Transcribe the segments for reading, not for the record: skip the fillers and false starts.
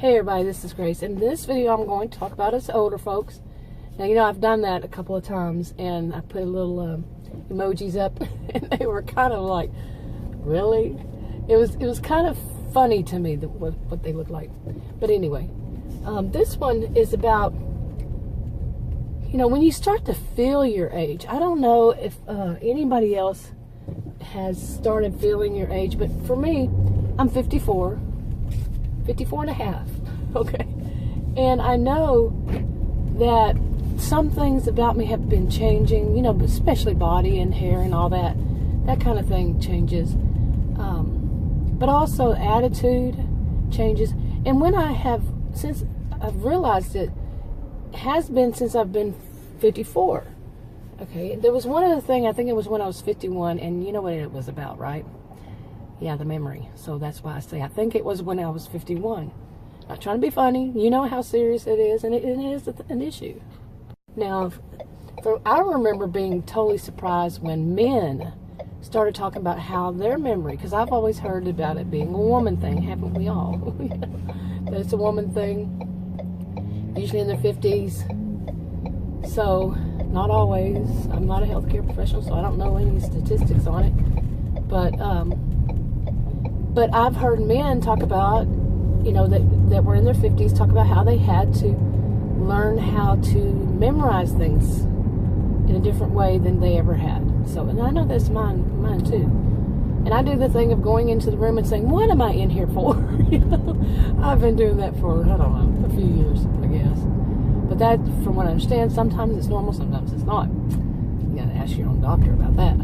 Hey everybody, this is Grace. In this video I'm going to talk about us older folks. Now you know I've done that a couple of times and I put little emojis up and they were kind of like, really? It was kind of funny to me what they look like. But anyway, this one is about, you know, when you start to feel your age. I don't know if anybody else has started feeling your age, but for me, I'm 54 and a half, okay? And I know that some things about me have been changing, you know, especially body and hair and all that. That kind of thing changes. But also attitude changes. And when since I've realized it has been since I've been 54. Okay, there was one other thing, I think it was when I was 51, and you know what it was about, right? Yeah, the memory. So that's why I say I think it was when I was 51. Not trying to be funny. You know how serious it is, and it is an issue. Now, I remember being totally surprised when men started talking about how their memory, because I've always heard about it being a woman thing, haven't we all? That it's a woman thing, usually in their 50s. So, not always. I'm not a healthcare professional, so I don't know any statistics on it. But I've heard men talk about, you know, that were in their 50s, talk about how they had to learn how to memorize things in a different way than they ever had. So, and I know that's mine too. And I do the thing of going into the room and saying, what am I in here for? You know, I've been doing that for, I don't know, a few years, I guess. But that, from what I understand, sometimes it's normal, sometimes it's not. You gotta ask your own doctor about that.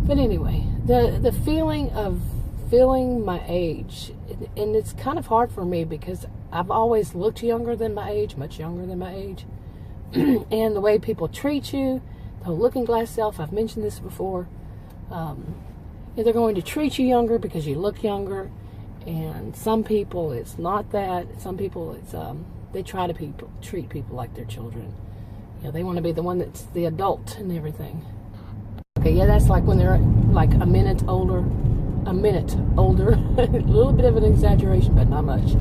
But anyway, the feeling of feeling my age, and it's kind of hard for me because I've always looked younger than my age, much younger than my age. And the way people treat you, the whole looking glass self, I've mentioned this before. They're going to treat you younger because you look younger, and some people it's not that. Some people it's they try to treat people like they're children. You know, they want to be the one that's the adult and everything. Okay, yeah, that's like when they're like a minute older. A little bit of an exaggeration, but not much.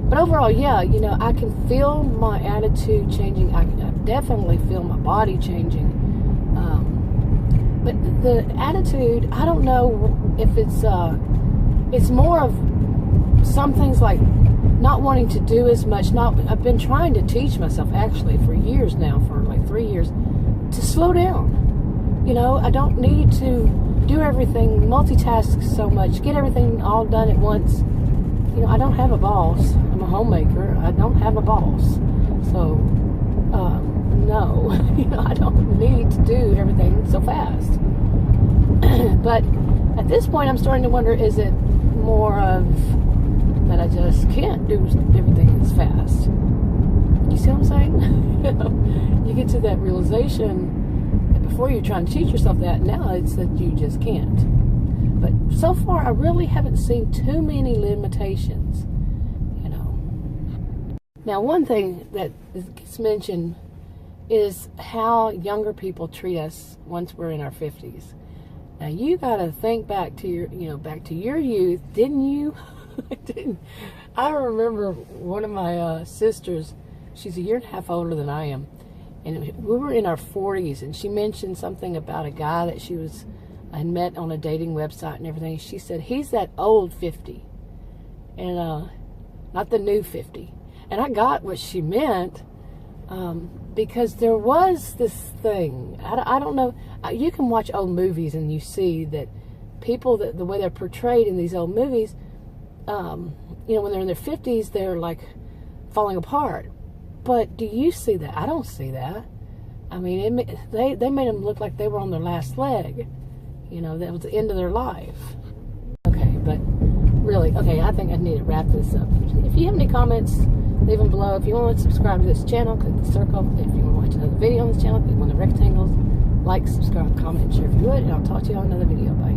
But overall, yeah, you know, I can feel my attitude changing. I definitely feel my body changing. But the attitude, I don't know if it's more of some things like not wanting to do as much. I've been trying to teach myself actually for years now, for like 3 years, to slow down. You know, I don't need to do everything, multitask so much, get everything all done at once. You know, I don't have a boss. I'm a homemaker. I don't have a boss. So, no, you know, I don't need to do everything so fast. But at this point, I'm starting to wonder, is it more of that I just can't do everything as fast? You see what I'm saying? You know, you get to that realization. Before you're trying to teach yourself that, now it's that you just can't. But so far, I really haven't seen too many limitations, you know. Now, one thing that gets mentioned is how younger people treat us once we're in our 50s. Now, you got to think back to your youth, didn't you? I remember one of my sisters, she's a year and a half older than I am, and we were in our 40s, and she mentioned something about a guy that she had met on a dating website and everything. She said, he's that old 50, and not the new 50. And I got what she meant, because there was this thing, I don't know, you can watch old movies and you see that people, the way they're portrayed in these old movies, you know, when they're in their 50s, they're like falling apart. But do you see that? I don't see that. I mean, they made them look like they were on their last leg. You know, that was the end of their life. Okay, but really, okay, I think I need to wrap this up. If you have any comments, leave them below. If you want to subscribe to this channel, click the circle. If you want to watch another video on this channel, click on the rectangles. Like, subscribe, comment, and share if you would, and I'll talk to you on another video. Bye.